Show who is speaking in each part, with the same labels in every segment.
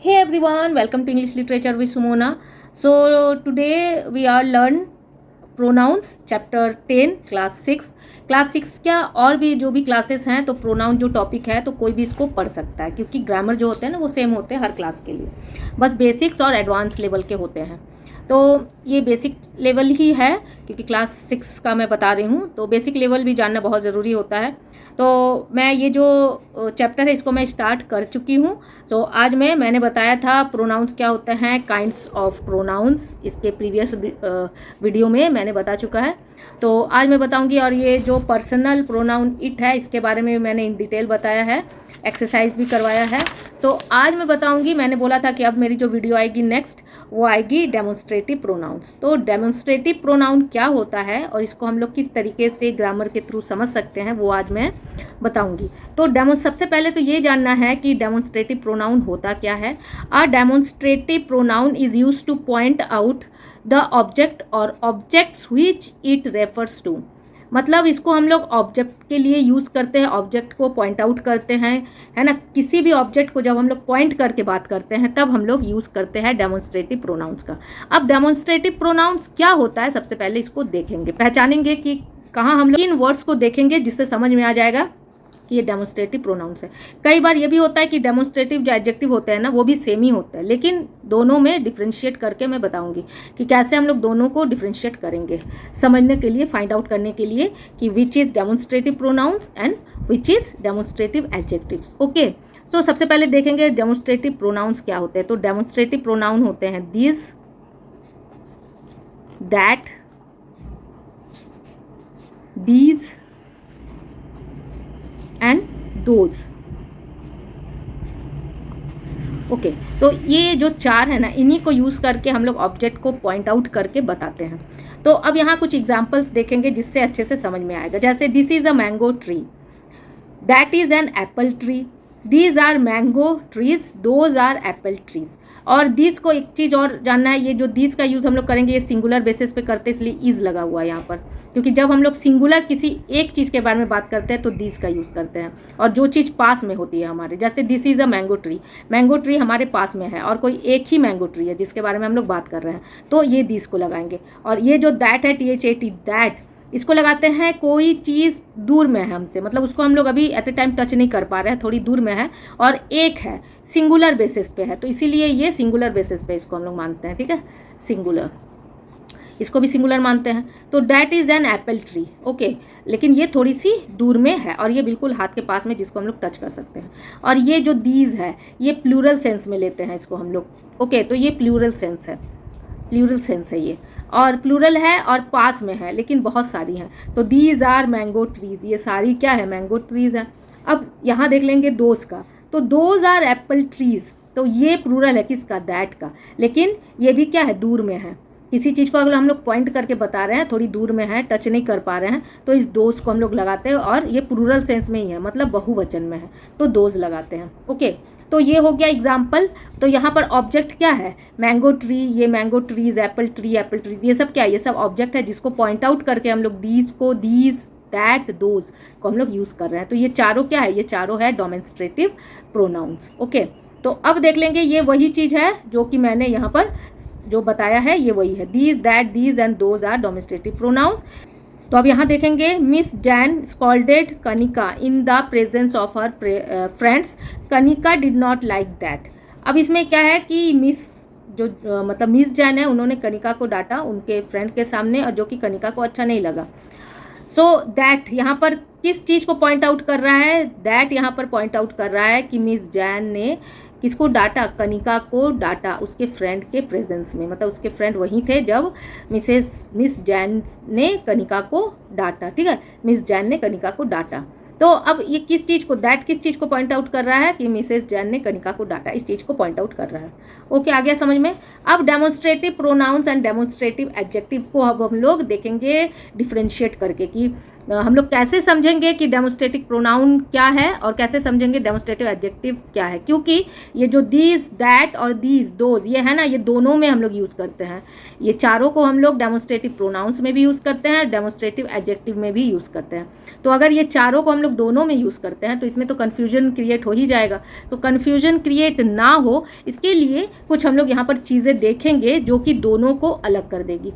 Speaker 1: Hey everyone, welcome to English Literature with Sumona. So today we are learn pronouns chapter 10 class 6. Class 6 क्या और भी जो भी classes हैं तो प्रोनाउन जो टॉपिक है तो कोई भी इसको पढ़ सकता है क्योंकि ग्रामर जो होते हैं ना वो सेम होते हैं हर क्लास के लिए, बस बेसिक्स और एडवांस लेवल के होते हैं। तो ये बेसिक लेवल ही है क्योंकि क्लास 6 का मैं बता रही हूँ, तो बेसिक लेवल भी जानना बहुत ज़रूरी होता है। तो मैं ये जो चैप्टर है इसको मैं स्टार्ट कर चुकी हूँ। तो आज मैंने बताया था प्रोनाउंस क्या होते हैं, काइंड्स ऑफ प्रोनाउंस, इसके प्रीवियस वीडियो में मैंने बता चुका है। तो आज मैं बताऊंगी, और ये जो पर्सनल प्रोनाउन इट है इसके बारे में मैंने इन डिटेल बताया है, एक्सरसाइज भी करवाया है। तो आज मैं बताऊंगी, मैंने बोला था कि अब मेरी जो वीडियो आएगी नेक्स्ट वो आएगी डेमोन्स्ट्रेटिव प्रोनाउंस। तो डेमोन्स्ट्रेटिव प्रोनाउन क्या होता है और इसको हम लोग किस तरीके से ग्रामर के थ्रू समझ सकते हैं वो आज मैं बताऊंगी। तो सबसे पहले तो ये जानना है कि डेमोन्स्ट्रेटिव प्रोनाउन होता क्या है। A demonstrative pronoun is used to point out the object और objects which it refers to. मतलब इसको हम लोग ऑब्जेक्ट के लिए यूज़ करते हैं, ऑब्जेक्ट को पॉइंट आउट करते हैं, है ना। किसी भी ऑब्जेक्ट को जब हम लोग पॉइंट करके बात करते हैं तब हम लोग यूज़ करते हैं डेमोन्स्ट्रेटिव प्रोनाउंस का। अब डेमोन्स्ट्रेटिव प्रोनाउंस क्या होता है, सबसे पहले इसको देखेंगे, पहचानेंगे कि कहाँ हम लोग इन वर्ड्स को देखेंगे जिससे समझ में आ जाएगा कि ये डेमोन्स्ट्रेटिव प्रोनाउंस है। कई बार ये भी होता है कि डेमोन्स्ट्रेटिव जो एडजेक्टिव होते हैं ना वो भी सेम ही होता है, लेकिन दोनों में डिफ्रेंशिएट करके मैं बताऊंगी कि कैसे हम लोग दोनों को डिफ्रेंशिएट करेंगे, समझने के लिए, फाइंड आउट करने के लिए कि which is demonstrative pronouns and which is demonstrative adjectives. Okay, so सबसे पहले देखेंगे डेमोन्स्ट्रेटिव प्रोनाउंस क्या होते हैं। तो डेमोन्स्ट्रेटिव प्रोनाउन होते हैं this, that, these and those. Okay, तो ये जो चार है ना, इन्हीं को यूज़ करके हम लोग ऑब्जेक्ट को पॉइंट आउट करके बताते हैं। तो अब यहाँ कुछ एग्जांपल्स देखेंगे जिससे अच्छे से समझ में आएगा। जैसे this is a mango tree, that is an apple tree, these are mango trees, those are apple trees. और दीज को एक चीज़ और जानना है, ये जो दीज का यूज़ हम लोग करेंगे ये सिंगुलर बेसिस पे करते हैं, इसलिए इज़ लगा हुआ है यहाँ पर, क्योंकि जब हम लोग सिंगुलर किसी एक चीज़ के बारे में बात करते हैं तो दीज का यूज़ करते हैं। और जो चीज़ पास में होती है हमारे, जैसे this is a mango tree, mango tree हमारे पास में है और कोई एक ही मैंगो ट्री है जिसके बारे में हम लोग बात कर रहे हैं, तो ये दीज को लगाएंगे। और ये जो दैट है, THAT, दैट, इसको लगाते हैं कोई चीज़ दूर में है हमसे, मतलब उसको हम लोग अभी एट ए टाइम टच नहीं कर पा रहे हैं, थोड़ी दूर में है और एक है, सिंगुलर बेसिस पे है, तो इसीलिए ये सिंगुलर बेसिस पे इसको हम लोग मानते हैं। ठीक है, सिंगुलर, इसको भी सिंगुलर मानते हैं। तो that is an apple tree, okay, लेकिन ये थोड़ी सी दूर में है और ये बिल्कुल हाथ के पास में जिसको हम लोग टच कर सकते हैं। और ये जो दीज है ये प्लूरल सेंस में लेते हैं इसको हम लोग। ओके, तो ये प्लूरल सेंस है, प्लूरल सेंस है ये, और प्लूरल है और पास में है लेकिन बहुत सारी हैं। तो दीज आर मैंगो ट्रीज, ये सारी क्या है, मैंगो ट्रीज हैं। अब यहाँ देख लेंगे दोज का, तो दोज आर एप्पल ट्रीज, तो ये प्लूरल है किसका, दैट का, लेकिन ये भी क्या है, दूर में है। किसी चीज़ को अगर हम लोग पॉइंट करके बता रहे हैं, थोड़ी दूर में है, टच नहीं कर पा रहे हैं, तो इस दोज को हम लोग लगाते हैं, और ये प्लूरल सेंस में ही है, मतलब बहुवचन में है, तो दोज लगाते हैं। ओके, तो ये हो गया एग्जाम्पल। तो यहाँ पर ऑब्जेक्ट क्या है, मैंगो ट्री, ये मैंगो ट्रीज, एप्पल ट्रीज, ये सब क्या है, ये सब ऑब्जेक्ट है जिसको पॉइंट आउट करके हम लोग दीज को, दीज, दैट, दोज को हम लोग यूज़ कर रहे हैं। तो ये चारों क्या है, ये चारों है डेमोन्स्ट्रेटिव प्रोनाउंस। ओके, तो अब देख लेंगे, ये वही चीज़ है जो कि मैंने यहाँ पर जो बताया है, ये वही है, these, that, these and those are demonstrative pronouns. तो अब यहाँ देखेंगे, Miss Jain scolded Kanika in the presence of her friends, Kanika did not like that. अब इसमें क्या है कि मिस जो मतलब मिस जैन है, उन्होंने कनिका को डांटा उनके फ्रेंड के सामने, और जो कि कनिका को अच्छा नहीं लगा। सो दैट यहाँ पर किस चीज़ को पॉइंट आउट कर रहा है, दैट यहाँ पर पॉइंट आउट कर रहा है कि मिस जैन ने किसको डांटा, कनिका को डांटा उसके फ्रेंड के प्रेजेंस में, मतलब उसके फ्रेंड वहीं थे जब मिस जैन ने कनिका को डांटा। ठीक है, मिस जैन ने कनिका को डांटा। तो अब ये किस चीज़ को, दैट किस चीज़ को पॉइंट आउट कर रहा है कि मिसेस जैन ने कनिका को डांटा, इस चीज़ को पॉइंट आउट कर रहा है। ओके, आ गया समझ में। अब demonstrative pronouns and demonstrative adjective को अब हम लोग देखेंगे डिफ्रेंशिएट करके कि हम लोग कैसे समझेंगे कि डेमोस्ट्रेटिव प्रोनाउन क्या है और कैसे समझेंगे डेमोस्ट्रेटिव एडजेक्टिव क्या है, क्योंकि ये जो दीज, दैट और दीज, दोज, ये है ना, ये दोनों में हम लोग यूज़ करते हैं। ये चारों को हम लोग डेमोस्ट्रेटिव प्रोनाउंस में भी यूज़ करते हैं, डेमोस्ट्रेटिव एडजेक्टिव में भी यूज़ करते हैं। तो अगर ये चारों को हम लोग दोनों में यूज़ करते हैं तो इसमें तो कन्फ्यूजन क्रिएट हो ही जाएगा। तो कन्फ्यूजन क्रिएट ना हो इसके लिए कुछ हम लोग यहाँ पर चीज़ें देखेंगे जो कि दोनों को अलग कर देगी,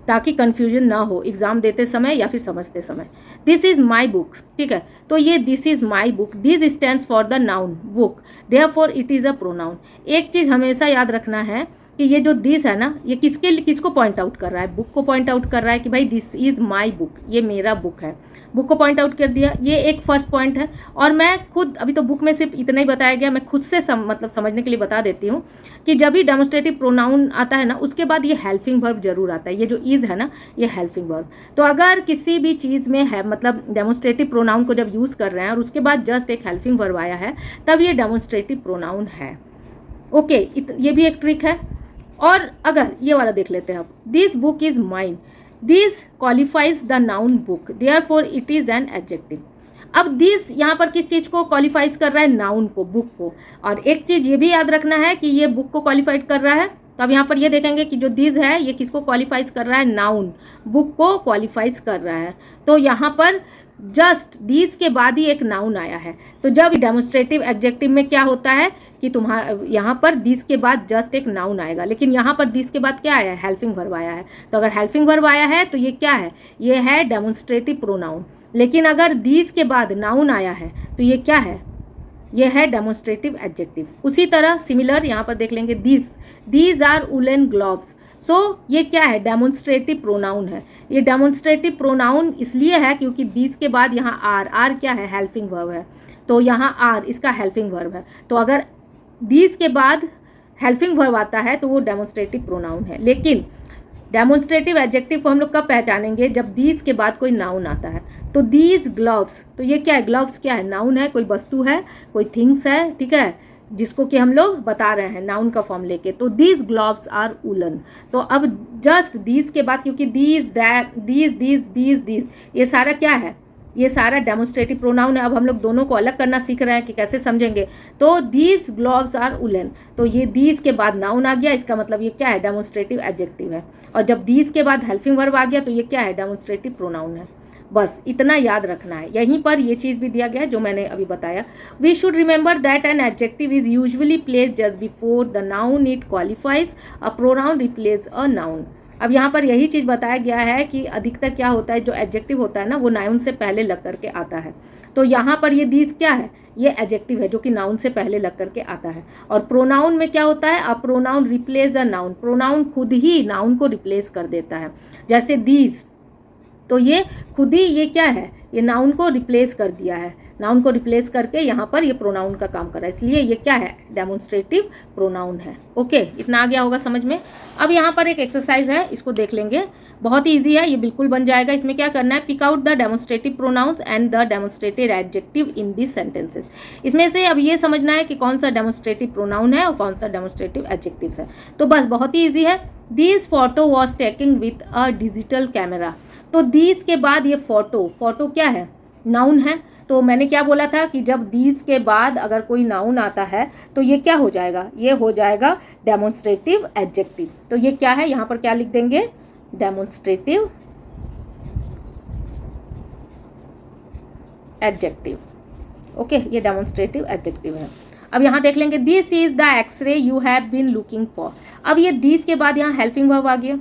Speaker 1: ताकि कन्फ्यूजन ना हो एग्ज़ाम देते समय या फिर समझते समय। दिस इज़ माई बुक, ठीक है, तो ये this is my book, this stands for the noun book, therefore it is a pronoun. एक चीज़ हमेशा याद रखना है कि ये जो दिस है ना, ये किसको पॉइंट आउट कर रहा है, बुक को पॉइंट आउट कर रहा है कि भाई दिस इज़ माई बुक, ये मेरा बुक है, बुक को पॉइंट आउट कर दिया, ये एक फर्स्ट पॉइंट है। और मैं खुद, अभी तो बुक में सिर्फ इतना ही बताया गया, मैं खुद से मतलब समझने के लिए बता देती हूँ कि जब भी डेमोस्ट्रेटिव प्रोनाउन आता है ना, उसके बाद ये हेल्पिंग वर्ब जरूर आता है। ये जो इज़ है ना, ये हेल्पिंग वर्ब। तो अगर किसी भी चीज़ में है, मतलब डेमोस्ट्रेटिव प्रोनाउन को जब यूज़ कर रहे हैं और उसके बाद जस्ट एक हेल्पिंग वर्ब आया है, तब ये डेमोस्ट्रेटिव प्रोनाउन है। ओके, ये भी एक ट्रिक है। और अगर ये वाला देख लेते हैं अब, this book is mine, this qualifies the noun book, therefore it is an adjective. अब दिस यहाँ पर किस चीज़ को क्वालिफाइज कर रहा है, नाउन को, बुक को। और एक चीज़ ये भी याद रखना है कि ये बुक को क्वालिफाइड कर रहा है, तो अब यहाँ पर ये देखेंगे कि जो दिस है ये किसको क्वालिफाइज कर रहा है, नाउन, बुक को क्वालिफाइज कर रहा है। तो यहाँ पर जस्ट दिस के बाद ही एक नाउन आया है। तो जब डेमोस्ट्रेटिव एडजेक्टिव में क्या होता है कि तुम्हारा यहाँ पर दिस के बाद जस्ट एक नाउन आएगा, लेकिन यहाँ पर दिस के बाद क्या आया है, हेल्पिंग वर्ब आया है। तो अगर हेल्पिंग वर्ब आया है तो ये क्या है, ये है डेमोस्ट्रेटिव प्रोनाउन। लेकिन अगर दिस के बाद नाउन आया है तो ये क्या है, ये है डेमोस्ट्रेटिव एडजेक्टिव। उसी तरह सिमिलर यहाँ पर देख लेंगे, दीज आर वुलन ग्लोव्स। सो ये क्या है, डेमोन्स्ट्रेटिव प्रोनाउन है। ये डेमोन्स्ट्रेटिव प्रोनाउन इसलिए है क्योंकि दिस के बाद यहाँ आर क्या है, हेल्पिंग वर्ब है। तो यहाँ आर इसका हेल्पिंग वर्ब है। तो अगर दिस के बाद हेल्पिंग वर्ब आता है तो वो डेमोन्स्ट्रेटिव प्रोनाउन है। लेकिन डेमोन्स्ट्रेटिव एडजेक्टिव को हम लोग कब पहचानेंगे, जब दीज के बाद कोई नाउन आता है। तो दीज ग्लव्स, तो ये क्या है, ग्लव्स क्या है, नाउन है, कोई वस्तु है, कोई थिंग्स है, ठीक है, जिसको कि हम लोग बता रहे हैं नाउन का फॉर्म लेके। तो दीज ग्लव्स आर वुलन। तो अब जस्ट दीज के बाद, क्योंकि दीज, दैट, दीज ये सारा क्या है, ये सारा डेमोस्ट्रेटिव प्रोनाउन है। अब हम लोग दोनों को अलग करना सीख रहे हैं कि कैसे समझेंगे। तो दीज ग्लोव्स आर वुलन, तो ये दीज के बाद नाउन आ गया, इसका मतलब ये क्या है, डेमोस्ट्रेटिव एडजेक्टिव है। और जब दीज के बाद हेल्पिंग वर्ब आ गया तो ये क्या है, डेमोस्ट्रेटिव प्रोनाउन है। बस इतना याद रखना है। यहीं पर ये चीज़ भी दिया गया है जो मैंने अभी बताया। We should remember that an adjective is usually placed just before the noun it qualifies, a pronoun replace a noun. अब यहाँ पर यही चीज़ बताया गया है कि अधिकतर क्या होता है, जो एडजेक्टिव होता है ना, वो नाउन से पहले लग करके आता है। तो यहाँ पर ये दीज क्या है, ये एडजेक्टिव है जो कि नाउन से पहले लग करके आता है। और प्रोनाउन में क्या होता है, अ pronoun replace a noun, pronoun खुद ही नाउन को रिप्लेस कर देता है। जैसे दीज, तो ये खुद ही ये क्या है, ये नाउन को रिप्लेस कर दिया है, नाउन को रिप्लेस करके यहाँ पर ये प्रोनाउन का काम कर रहा है, इसलिए ये क्या है, डेमोन्स्ट्रेटिव प्रोनाउन है। ओके, इतना आ गया होगा समझ में। अब यहाँ पर एक एक्सरसाइज है, इसको देख लेंगे, बहुत ही ईजी है, ये बिल्कुल बन जाएगा। इसमें क्या करना है, pick out the demonstrative pronouns and the demonstrative adjective in this sentences. इसमें से अब ये समझना है कि कौन सा डेमोन्स्ट्रेटिव प्रोनाउन है और कौन सा डेमोन्स्ट्रेटिव एडजेक्टिव है। तो बस बहुत ही ईजी है। This photo was taking with a digital camera. तो दीज के बाद ये फोटो क्या है, नाउन है। तो मैंने क्या बोला था कि जब दीज के बाद अगर कोई नाउन आता है तो ये क्या हो जाएगा, ये हो जाएगा डेमोन्स्ट्रेटिव एडजेक्टिव। तो ये क्या है, यहाँ पर क्या लिख देंगे, डेमोन्स्ट्रेटिव एडजेक्टिव। ओके, ये डेमोन्स्ट्रेटिव एडजेक्टिव है। अब यहाँ देख लेंगे, this is the x ray you have been looking for. अब ये दिस के बाद यहाँ हेल्पिंग वर्ब आ गया।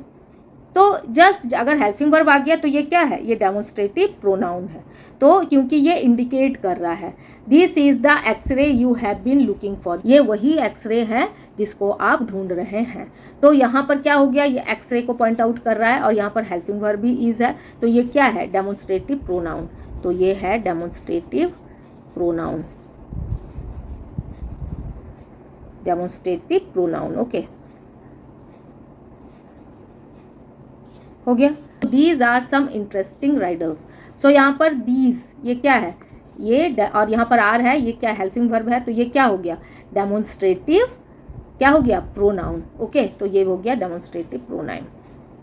Speaker 1: तो जस्ट अगर हेल्पिंग वर्ब आ गया तो ये क्या है, ये डेमोन्स्ट्रेटिव प्रोनाउन है। तो क्योंकि ये इंडिकेट कर रहा है, this is the x ray you have been looking for, ये वही एक्सरे है जिसको आप ढूंढ रहे हैं। तो यहाँ पर क्या हो गया, ये एक्सरे को पॉइंट आउट कर रहा है और यहाँ पर हेल्पिंग वर्ब भी इज है। तो ये क्या है, डेमोन्स्ट्रेटिव प्रोनाउन। तो ये है demonstrative pronoun, demonstrative pronoun. Okay, हो गया। These are some interesting riddles. So यहाँ पर दीज, ये क्या है, ये और यहाँ पर आर है, ये क्या हेल्पिंग वर्ब है। तो ये क्या हो गया, डेमोन्स्ट्रेटिव, क्या हो गया, प्रोनाउन। ओके, तो ये हो गया डेमोन्स्ट्रेटिव प्रोनाउन,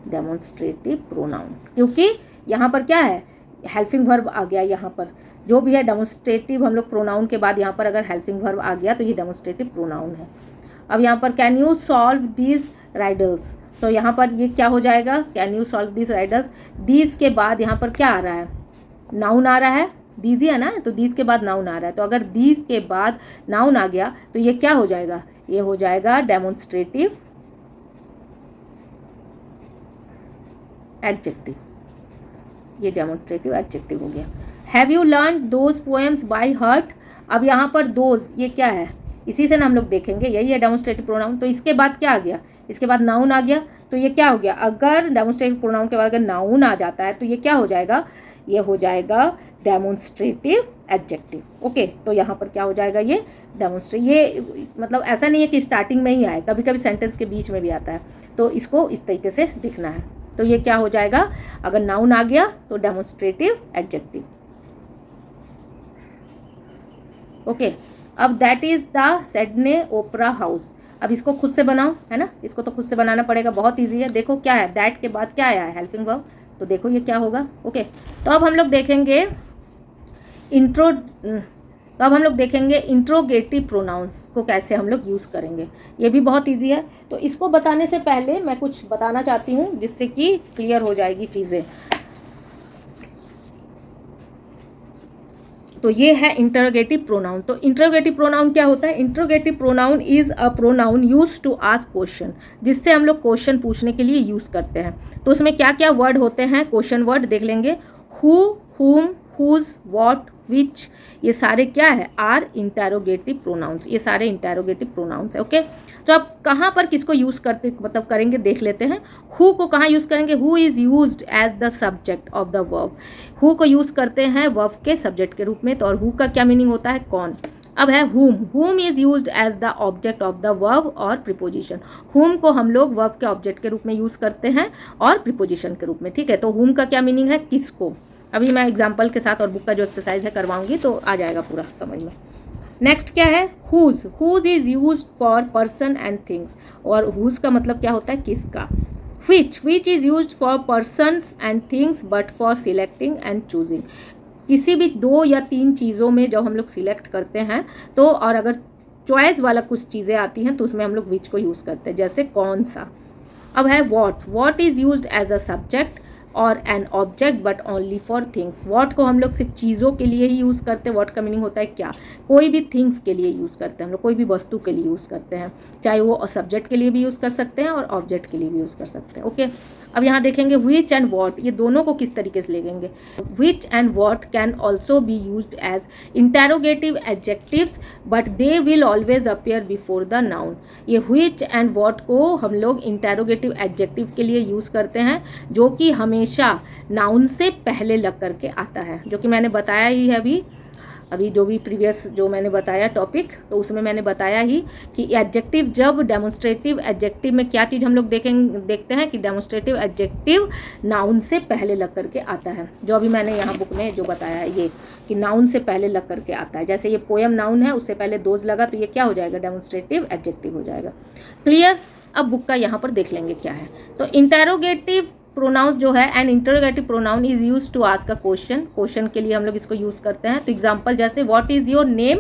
Speaker 1: डेमोन्स्ट्रेटिव प्रोनाउन। क्योंकि यहाँ पर क्या है, हेल्पिंग वर्ब आ गया यहाँ पर, जो भी है डेमोन्स्ट्रेटिव हम लोग प्रोनाउन के बाद यहाँ पर अगर हेल्पिंग वर्ब आ गया तो ये डेमोन्स्ट्रेटिव प्रोनाउन है। अब यहाँ पर can you solve these riddles, तो यहाँ पर ये क्या हो जाएगा, can you solve these riddles. These के बाद यहाँ पर क्या आ रहा है, नाउन आ रहा है, दीज ही है ना, तो दीज के बाद नाउन आ रहा है। तो अगर दीज के बाद नाउन आ गया तो ये क्या हो जाएगा, ये हो जाएगा डेमोन्स्ट्रेटिव एडजेक्टिव, ये डेमोन्स्ट्रेटिव एडजेक्टिव हो गया। Have you learn those poems by heart, अब यहाँ पर दोज ये क्या है, इसी से ना हम लोग देखेंगे, यही है डेमोन्स्ट्रेटिव प्रोनाउन। तो इसके बाद क्या आ गया, इसके बाद नाउन आ गया, तो ये क्या हो गया, अगर डेमोन्स्ट्रेटिव प्रोनाउन के बाद अगर नाउन आ जाता है तो ये क्या हो जाएगा, ये हो जाएगा डेमोन्स्ट्रेटिव एडजेक्टिव। ओके, तो यहाँ पर क्या हो जाएगा, ये डेमोन्स्ट्रेट, ये मतलब ऐसा नहीं है कि स्टार्टिंग में ही आए, कभी कभी सेंटेंस के बीच में भी आता है, तो इसको इस तरीके से दिखना है। तो ये क्या हो जाएगा, अगर नाउन आ गया तो डेमोन्स्ट्रेटिव एडजेक्टिव। ओके, अब that is the Sydney opera house, अब इसको खुद से बनाओ, है ना, इसको तो खुद से बनाना पड़ेगा, बहुत इजी है। देखो क्या है, दैट के बाद क्या आया है, हेल्पिंग वर्ब, तो देखो ये क्या होगा। ओके, तो अब हम लोग देखेंगे इंट्रोगेटिव प्रोनाउंस को कैसे हम लोग यूज़ करेंगे, ये भी बहुत इजी है। तो इसको बताने से पहले मैं कुछ बताना चाहती हूँ जिससे कि क्लियर हो जाएगी चीज़ें। तो ये है इंटरोगेटिव प्रोनाउन। तो इंटरोगेटिव प्रोनाउन क्या होता है, interrogative pronoun is a pronoun use to ask question, जिससे हम लोग क्वेश्चन पूछने के लिए यूज़ करते हैं। तो उसमें क्या क्या वर्ड होते हैं, क्वेश्चन वर्ड देख लेंगे, हु, हुम, हुज, व्हाट, विच, ये सारे क्या है, आर इंटरोगेटिव प्रोनाउंस, ये सारे इंटरोगेटिव प्रोनाउंस है। ओके, तो अब कहाँ पर किसको यूज़ करते मतलब करेंगे देख लेते हैं। हु को कहाँ यूज़ करेंगे, who is used as the subject of the verb, who को यूज़ करते हैं वर्ब के सब्जेक्ट के रूप में। तो और हु का क्या मीनिंग होता है, कौन। अब है whom is used as the object of the verb और प्रीपोजिशन, हुम को हम लोग वर्ब के ऑब्जेक्ट के रूप में यूज़ करते हैं और प्रीपोजिशन के रूप में, ठीक है। तो हुम का क्या मीनिंग है, किसको, अभी मैं एग्जाम्पल के साथ और बुक का जो एक्सरसाइज है करवाऊंगी तो आ जाएगा पूरा समझ में। नेक्स्ट क्या है, whose is use for person and things, और हुज का मतलब क्या होता है, किसका। Which is use for persons and things but for selecting and choosing, किसी भी 2 या 3 चीज़ों में जब हम लोग सिलेक्ट करते हैं तो, और अगर चॉइस वाला कुछ चीज़ें आती हैं तो उसमें हम लोग विच को यूज़ करते हैं, जैसे कौन सा। अब है what is used as a subject और an object but only for things, what को हम लोग सिर्फ चीज़ों के लिए ही यूज़ करते हैं, वॉट का मीनिंग होता है क्या, कोई भी थिंग्स के लिए यूज़ करते हैं हम लोग, कोई भी वस्तु के लिए यूज़ करते हैं, चाहे वो सब्जेक्ट के लिए भी यूज़ कर सकते हैं और ऑब्जेक्ट के लिए भी यूज़ कर सकते हैं। ओके, अब यहाँ देखेंगे विच एंड वॉट, ये दोनों को किस तरीके से लेंगे। Which and what can also be used as interrogative adjectives but they will always appear before the noun, ये विच एंड वॉट को हम लोग इंटरोगेटिव एडजेक्टिव के लिए यूज़ करते हैं जो कि हमेशा नाउन से पहले लग करके आता है, जो कि मैंने बताया ही है अभी जो भी प्रीवियस जो मैंने बताया टॉपिक, तो उसमें मैंने बताया ही कि एडजेक्टिव, जब डेमोन्स्ट्रेटिव एडजेक्टिव में क्या चीज़ हम लोग देखते हैं कि डेमोन्स्ट्रेटिव एडजेक्टिव नाउन से पहले लग करके आता है, जो अभी मैंने यहाँ बुक में जो बताया है ये कि नाउन से पहले लग करके आता है। जैसे ये पोएम नाउन है, उससे पहले दोज लगा तो ये क्या हो जाएगा, डेमोन्स्ट्रेटिव एडजेक्टिव हो जाएगा। क्लियर, अब बुक का यहाँ पर देख लेंगे क्या है। तो इंटरोगेटिव प्रोनाउंस जो है, an interrogative pronoun is use to ask a question, question के लिए हम लोग इसको यूज़ करते हैं। तो एग्जांपल जैसे what is your name,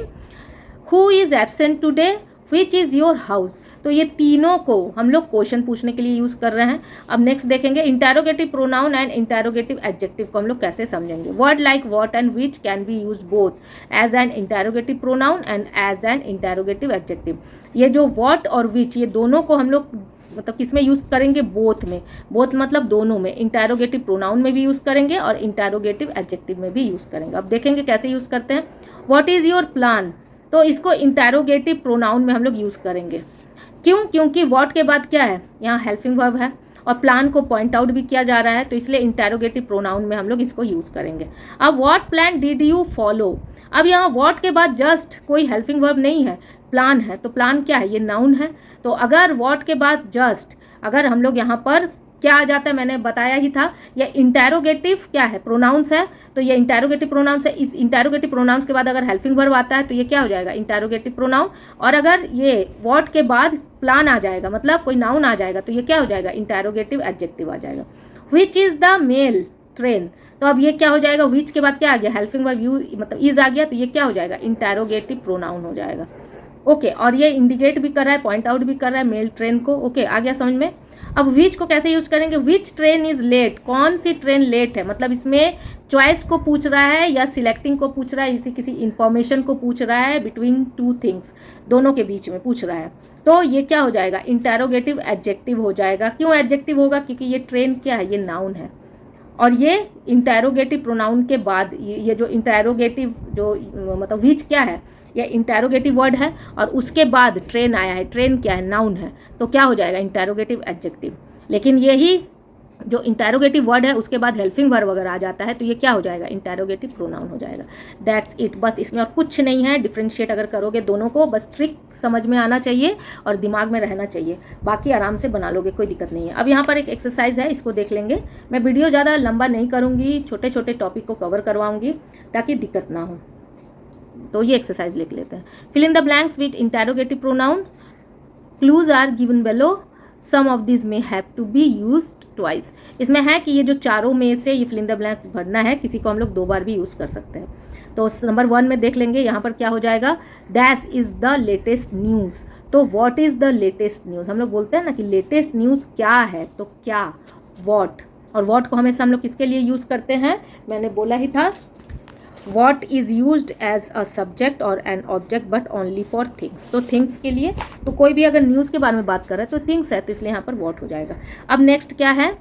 Speaker 1: who is absent today, which is your house, तो ये तीनों को हम लोग क्वेश्चन पूछने के लिए यूज़ कर रहे हैं। अब नेक्स्ट देखेंगे interrogative pronoun and interrogative adjective को हम लोग कैसे समझेंगे। Word like what and which can be use both as an interrogative pronoun and as an interrogative adjective, ये जो व्हाट और विच ये दोनों को हम लोग मतलब किस में यूज़ करेंगे, बोथ में, बोथ मतलब दोनों में, इंटरोगेटिव प्रोनाउन में भी यूज़ करेंगे और इंटरोगेटिव एडजेक्टिव में भी यूज़ करेंगे। अब देखेंगे कैसे यूज़ करते हैं। व्हाट इज़ योर प्लान, तो इसको इंटरोगेटिव प्रोनाउन में हम लोग यूज़ करेंगे, क्यों, क्योंकि व्हाट के बाद क्या है, यहाँ हेल्पिंग वर्ब है और प्लान को पॉइंट आउट भी किया जा रहा है, तो इसलिए इंटरोगेटिव प्रोनाउन में हम लोग इसको यूज़ करेंगे। अब what plan did you follow, अब यहाँ व्हाट के बाद जस्ट कोई हेल्पिंग वर्ब नहीं है, प्लान है, तो प्लान क्या है, ये नाउन है। तो अगर व्हाट के बाद जस्ट अगर हम लोग यहाँ पर क्या आ जाता है, मैंने बताया ही था, ये इंटरोगेटिव क्या है, प्रोनाउंस है, तो ये इंटरोगेटिव प्रोनाउंस है। इस इंटरोगेटिव प्रोनाउंस के बाद अगर हेल्पिंग वर्ब आता है तो ये क्या हो जाएगा, इंटरोगेटिव प्रोनाउन, और अगर ये व्हाट के बाद प्लान आ जाएगा मतलब कोई नाउन आ जाएगा तो ये क्या हो जाएगा, इंटरोगेटिव एडजेक्टिव आ जाएगा। Which is the mail, train. तो अब ये क्या हो जाएगा, विच के बाद क्या आ गया, हेल्पिंग वर्ब यू मतलब इज आ गया, तो ये क्या हो जाएगा, इंटेरोगेटिव प्रोनाउन हो जाएगा। ओके, और ये इंडिकेट भी कर रहा है, पॉइंट आउट भी कर रहा है मेल ट्रेन को। ओके, आ गया समझ में। अब विच को कैसे यूज करेंगे, विच ट्रेन इज लेट, कौन सी ट्रेन लेट है, मतलब इसमें चॉइस को पूछ रहा है या सिलेक्टिंग को पूछ रहा है, इसी किसी इंफॉर्मेशन को पूछ रहा है, बिटवीन टू थिंग्स, दोनों के बीच में पूछ रहा है। तो ये क्या हो जाएगा, इंटेरोगेटिव एडजेक्टिव हो जाएगा। क्यों एडजेक्टिव होगा, क्योंकि ये ट्रेन क्या है, ये नाउन है, और ये इंटेरोगेटिव प्रोनाउन के बाद ये जो इंटेरोगेटिव जो मतलब विच क्या है, ये इंटेरोगेटिव वर्ड है, और उसके बाद ट्रेन आया है, ट्रेन क्या है, नाउन है, तो क्या हो जाएगा, इंटेरोगेटिव एडजेक्टिव। लेकिन यही जो इंटेरोगेटिव वर्ड है उसके बाद हेल्पिंग वर्ब वगैरह आ जाता है, तो ये क्या हो जाएगा, इंटेरोगेटिव प्रोनाउन हो जाएगा। दैट्स इट, बस इसमें और कुछ नहीं है। डिफ्रेंशिएट अगर करोगे दोनों को, बस ट्रिक समझ में आना चाहिए और दिमाग में रहना चाहिए, बाकी आराम से बना लोगे, कोई दिक्कत नहीं है। अब यहाँ पर एक एक्सरसाइज है, इसको देख लेंगे। मैं वीडियो ज़्यादा लंबा नहीं करूँगी, छोटे छोटे टॉपिक को कवर करवाऊँगी ताकि दिक्कत ना हो। तो ये एक्सरसाइज लिख लेते हैं। Fill in the blanks with interrogative pronoun, clues are given below, some of this may have to be used twice. इसमें है कि ये जो चारों में से ये फिल इन द ब्लैंक्स भरना है, किसी को हम लोग 2 बार भी यूज़ कर सकते हैं। तो नंबर 1 में देख लेंगे, यहाँ पर क्या हो जाएगा, dash is the latest news. तो what is the latest news, हम लोग बोलते हैं ना कि लेटेस्ट न्यूज़ क्या है, तो क्या, व्हाट, और व्हाट को हमेशा हम लोग किसके लिए यूज़ करते हैं, मैंने बोला ही था, What is used as a subject or an object but only for things। तो things के लिए, तो कोई भी अगर न्यूज़ के बारे में बात कर रहा है तो things है, तो इसलिए यहाँ पर what हो जाएगा। अब नेक्स्ट क्या है,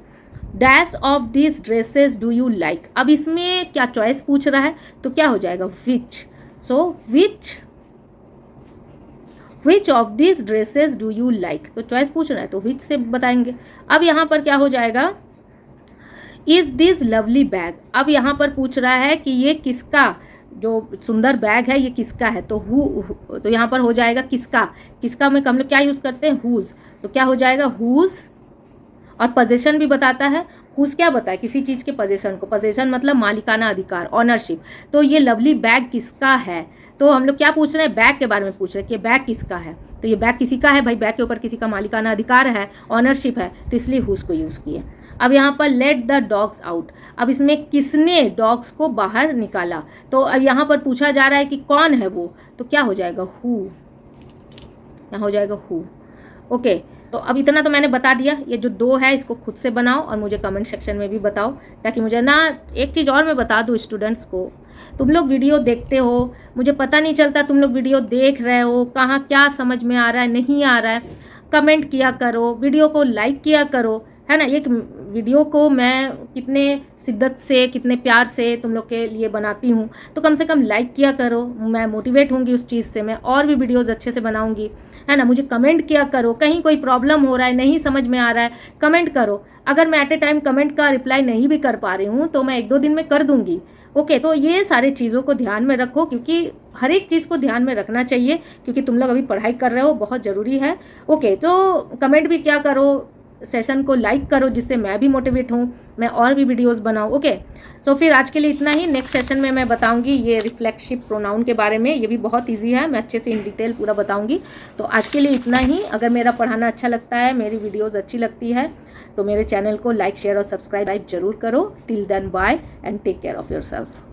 Speaker 1: dash of this dresses do you like. अब इसमें क्या चॉइस पूछ रहा है, तो क्या हो जाएगा, which. So which of this dresses do you like, तो चॉइस पूछ रहा है तो विच से बताएंगे। अब यहाँ पर क्या हो जाएगा, इज़ दिस लवली बैग। अब यहाँ पर पूछ रहा है कि ये किसका, जो सुंदर बैग है ये किसका है, तो तो यहाँ पर हो जाएगा किसका, किसका में हम लोग क्या यूज़ करते हैं, हुज, तो क्या हो जाएगा, हुज, और पोजेशन भी बताता है। हुज क्या बताए, किसी चीज़ के पोजेशन को, पोजेशन मतलब मालिकाना अधिकार, ऑनरशिप। तो ये लवली बैग किसका है, तो हम लोग क्या पूछ रहे हैं, बैग के बारे में पूछ रहे हैं कि बैग किसका है, तो ये बैग किसी का है भाई, बैग के ऊपर किसी का मालिकाना अधिकार है, ऑनरशिप है, तो इसलिए हुज को यूज़ किए। अब यहाँ पर लेट द डॉग्स आउट। अब इसमें किसने डॉग्स को बाहर निकाला, तो अब यहाँ पर पूछा जा रहा है कि कौन है वो, तो क्या हो जाएगा, हु, यहाँ हो जाएगा हु। ओके, तो अब इतना तो मैंने बता दिया। ये जो 2 है इसको खुद से बनाओ और मुझे कमेंट सेक्शन में भी बताओ, ताकि मुझे ना, एक चीज़ और मैं बता दूँ स्टूडेंट्स को, तुम लोग वीडियो देखते हो, मुझे पता नहीं चलता तुम लोग वीडियो देख रहे हो, कहाँ क्या समझ में आ रहा है, नहीं आ रहा है, कमेंट किया करो, वीडियो को लाइक किया करो, है ना। एक वीडियो को मैं कितने शिद्दत से, कितने प्यार से तुम लोग के लिए बनाती हूँ, तो कम से कम लाइक किया करो, मैं मोटिवेट होंगी उस चीज़ से, मैं और भी वीडियोज़ अच्छे से बनाऊँगी, है ना। मुझे कमेंट किया करो, कहीं कोई प्रॉब्लम हो रहा है, नहीं समझ में आ रहा है, कमेंट करो। अगर मैं एट ए टाइम कमेंट का रिप्लाई नहीं भी कर पा रही हूँ तो मैं 1-2 दिन में कर दूँगी। ओके, तो ये सारे चीज़ों को ध्यान में रखो, क्योंकि हर एक चीज़ को ध्यान में रखना चाहिए, क्योंकि तुम लोग अभी पढ़ाई कर रहे हो, बहुत ज़रूरी है। ओके, तो कमेंट भी क्या करो, सेशन को लाइक करो, जिससे मैं भी मोटिवेट हूँ, मैं और भी वीडियोस बनाऊँ। ओके, सो फिर आज के लिए इतना ही। नेक्स्ट सेशन में मैं बताऊँगी ये रिफ्लेक्सिव प्रोनाउन के बारे में, ये भी बहुत इजी है, मैं अच्छे से इन डिटेल पूरा बताऊँगी। तो आज के लिए इतना ही। अगर मेरा पढ़ाना अच्छा लगता है, मेरी वीडियोज़ अच्छी लगती है, तो मेरे चैनल को लाइक, शेयर और सब्सक्राइब जरूर करो। Till then bye and take care of yourself.